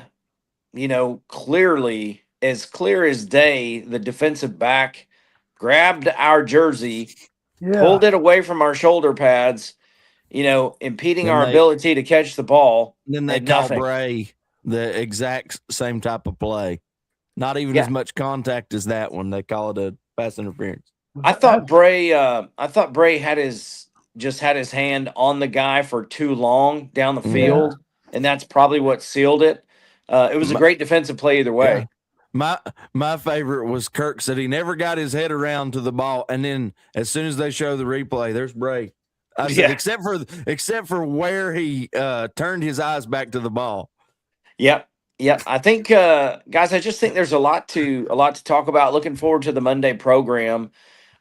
clearly, as clear as day, the defensive back grabbed our jersey, pulled it away from our shoulder pads, impeding our ability to catch the ball. Then they call Bray the exact same type of play. Not even as much contact as that one. They call it a pass interference. I thought Bray had his hand on the guy for too long down the field, and that's probably what sealed it. It was a great defensive play either way. My favorite was Kirk said he never got his head around to the ball, and then as soon as they show the replay, there's Bray. I said, except for where he turned his eyes back to the ball. Yep. Yep. I think, guys, I just think there's a lot to talk about. Looking forward to the Monday program.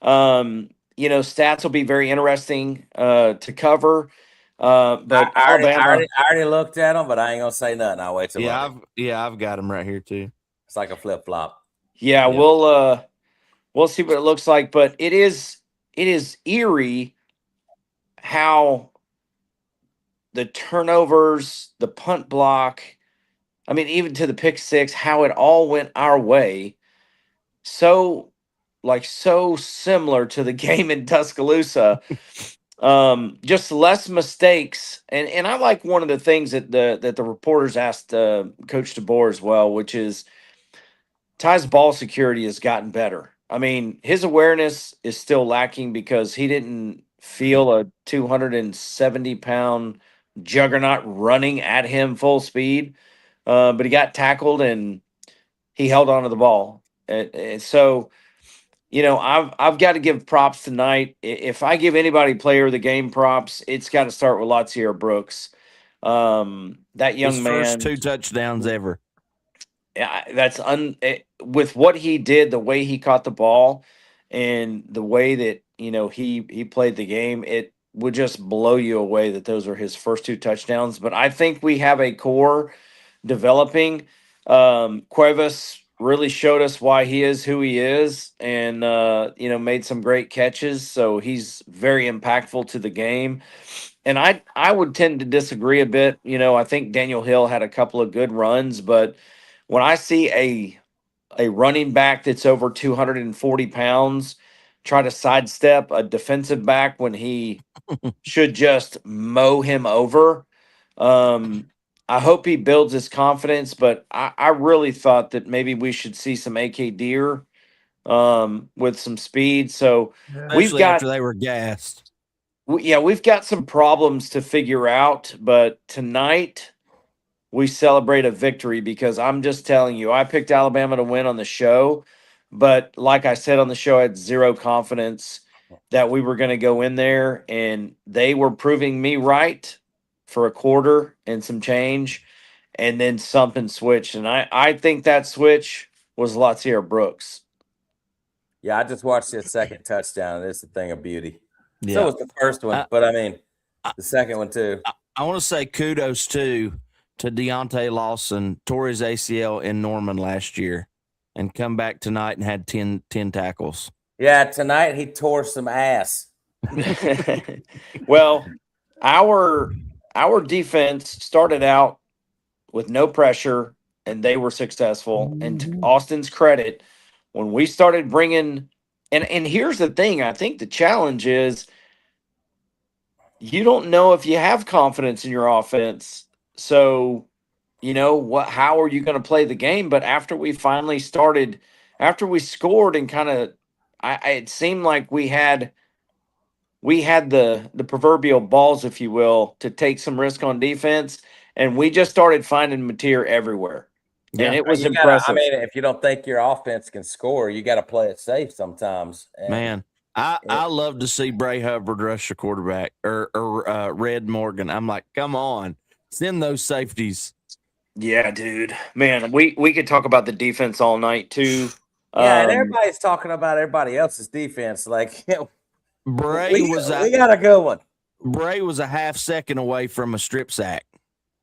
Stats will be very interesting to cover. But Alabama, I already looked at them, but I ain't gonna say nothing. I'll wait till Monday. I've got them right here too. It's like a flip flop. yeah, we'll see what it looks like. But it is eerie how the turnovers, the punt block, I mean, even to the pick six, how it all went our way. So similar to the game in Tuscaloosa. Just less mistakes. And I like one of the things that the reporters asked Coach DeBoer as well, which is Ty's ball security has gotten better. I mean, his awareness is still lacking because he didn't feel a 270-pound juggernaut running at him full speed. But he got tackled and he held on to the ball. And so, I've got to give props tonight. If I give anybody player of the game props, it's got to start with Latsier Brooks. That young His man, first 2 touchdowns ever. Yeah, with what he did, the way he caught the ball, and the way that he played the game, it would just blow you away that those are his first 2 touchdowns. But I think we have a core developing. Cuevas really showed us why he is who he is, and made some great catches. So he's very impactful to the game. And I would tend to disagree a bit. I think Daniel Hill had a couple of good runs, but when I see a running back that's over 240 pounds try to sidestep a defensive back when he should just mow him over, I hope he builds his confidence, but I really thought that maybe we should see some AK Deer with some speed. So Especially after they were gassed. we've got some problems to figure out, but tonight we celebrate a victory because I'm just telling you, I picked Alabama to win on the show, but like I said on the show, I had zero confidence that we were going to go in there, and they were proving me right for a quarter and some change, and then something switched. And I think that switch was Latsier Brooks. Yeah, I just watched his second touchdown. It's a thing of beauty. Yeah. So was the first one, but I mean, the second one too. I want to say kudos to Deontay Lawson, tore his ACL in Norman last year, and come back tonight and had 10 tackles. Yeah, tonight he tore some ass. Well, our defense started out with no pressure, and they were successful. And to Austin's credit, when we started bringing and here's the thing, I think the challenge is you don't know if you have confidence in your offense. So, how are you going to play the game? But after we finally started, after we scored and kind of, it seemed like we had the proverbial balls, if you will, to take some risk on defense, and we just started finding material everywhere. Yeah, and it was I impressive. mean, if you don't think your offense can score, you got to play it safe sometimes. And Man, I love to see Bray Hubbard rush the quarterback or Red Morgan. I'm like, come on, send those safeties. Yeah, dude. Man, we could talk about the defense all night too. Yeah, and everybody's talking about everybody else's defense. Like, Bray we got a good one. Bray was a half second away from a strip sack.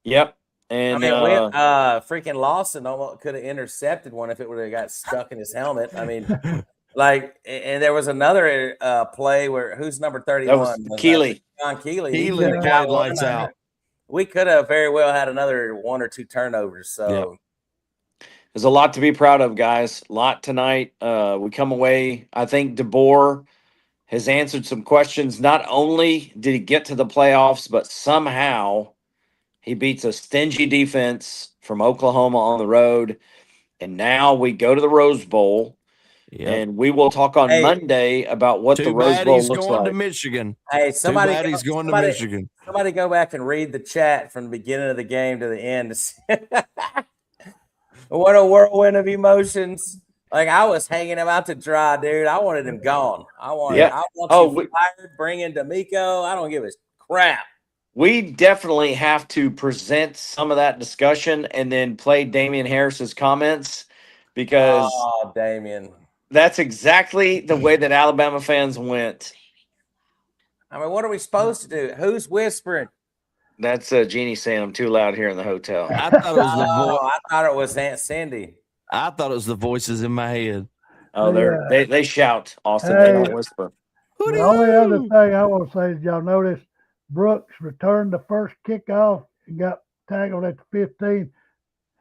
Yep. And I mean, freaking Lawson almost could have intercepted one if it would have got stuck in his helmet. I mean, and there was another play where who's number 31? That was Keeley. John Keeley. Keeley played lights out. We could have very well had another 1 or 2 turnovers. So there's a lot to be proud of, guys. A lot tonight. We come away. I think DeBoer has answered some questions. Not only did he get to the playoffs, but somehow he beats a stingy defense from Oklahoma on the road. And now we go to the Rose Bowl. Yep. And we will talk on Monday about what the Rose Bowl looks going like. To Michigan. Hey, somebody going to Michigan. Somebody go back and read the chat from the beginning of the game to the end. What a whirlwind of emotions. Like, I was hanging him out to dry, dude. I wanted him gone. I want you fired, bring in D'Amico. I don't give a crap. we definitely have to present some of that discussion and then play Damian Harris's comments because Oh, Damian. that's exactly the way that Alabama fans went. I mean, what are we supposed to do? Who's whispering? That's Jeannie saying I'm too loud here in the hotel. I thought it was the Oh, voice. I thought it was Aunt Cindy. I thought it was the voices in my head. Oh, they shout, Austin. Hey. They don't whisper. The only other thing I want to say is y'all notice Brooks returned the first kickoff and got tackled at the 15.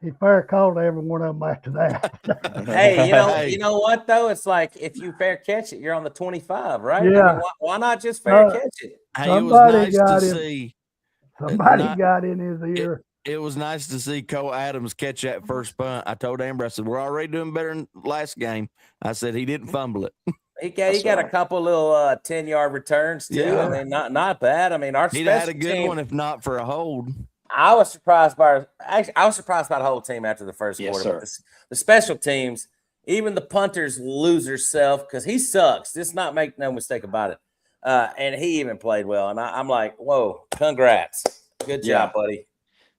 He fair called every one of them after that. Hey, you know what though? It's like if you fair catch it, you're on the 25, right? I mean, Yeah. why not just fair Uh, catch it? Hey, it was Somebody nice got to him. see. Somebody Not- got in his ear. It was nice to see Cole Adams catch that first punt. I told Amber, I said, we're already doing better than last game. I said, he didn't fumble it. He got a couple little 10-yard returns too. Yeah. I mean, not bad. I mean, our He'd had a special good team, one if not for a hold. I was surprised by the whole team after the first Yes, quarter. But sir. the special teams, even the punter's loser self, because he sucks. Just not make no mistake about it. And he even played well. And I'm like, whoa, congrats. Good job, buddy.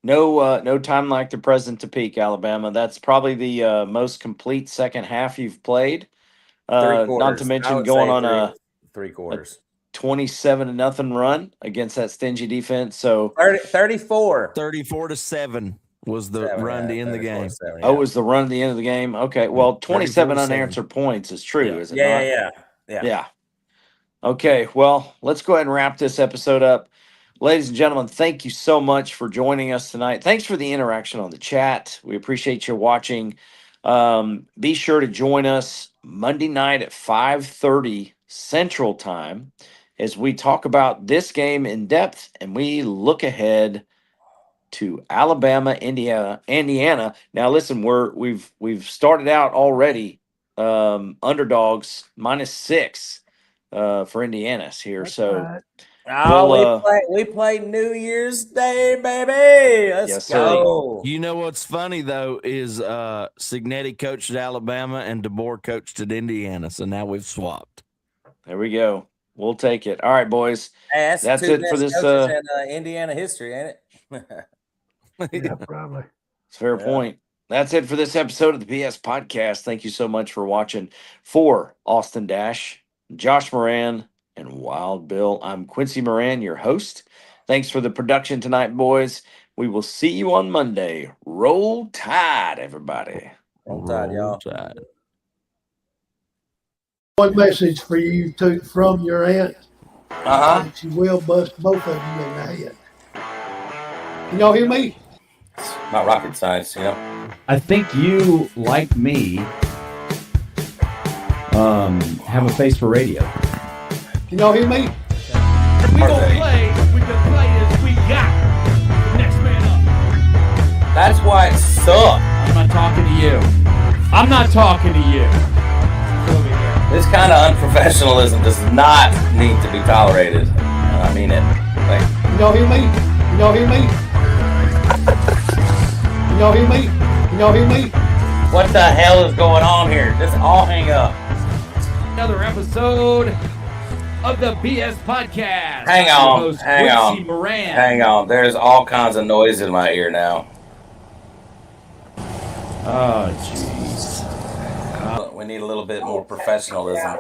No time like the present to peak, Alabama. That's probably the most complete second half you've played. Not quarters. to I mention would going say on a three quarters. 27-0 run against that stingy defense. So 34. 34-7 was the run to end the game. Oh, it was the run at the end of the game? Okay. Well, 27 34-7. unanswered points is true, is it Yeah, not? Yeah. Okay. Well, let's go ahead and wrap this episode up. Ladies and gentlemen, thank you so much for joining us tonight. Thanks for the interaction on the chat. We appreciate you watching. Be sure to join us Monday night at 5:30 Central Time as we talk about this game in depth and we look ahead to Alabama, Indiana. Now, listen, we've started out already underdogs -6 for Indiana's here. So. Oh, we play New Year's Day, baby. Let's Yes, sir. go. You know what's funny though is Signetti coached at Alabama and DeBoer coached at Indiana, so now we've swapped. There we go. We'll take it. All right, boys. Hey, That's two it for best this. coaches in Indiana history, ain't it? Yeah, probably. It's a fair point. That's it for this episode of the PS Podcast. Thank you so much for watching. For Austin Dash, Josh Moran, and Wild Bill, I'm Quincy Moran, your host. Thanks for the production tonight, boys. We will see you on Monday. Roll Tide, everybody. Roll Tide, y'all. Tide. One message for you from your aunt. She will bust both of you in the head. Can y'all hear me? Not rocket science, you know. I think you, like me, have a face for radio. Can y'all hear me? We gonna play with the players we got. Next man up. That's why it sucks. I'm not talking to you. I'm not talking to you. This kind of unprofessionalism does not need to be tolerated. And I mean it. Like, Can y'all hear me? Can y'all hear me? Can y'all hear me? Can y'all hear me? what the hell is going on here? Just all hang up. Another episode of the BS Podcast. Hang I'm your on. host, Hang Quincy on. Moran. Hang on. There's all kinds of noise in my ear now. Oh, jeez. We need a little bit more professionalism.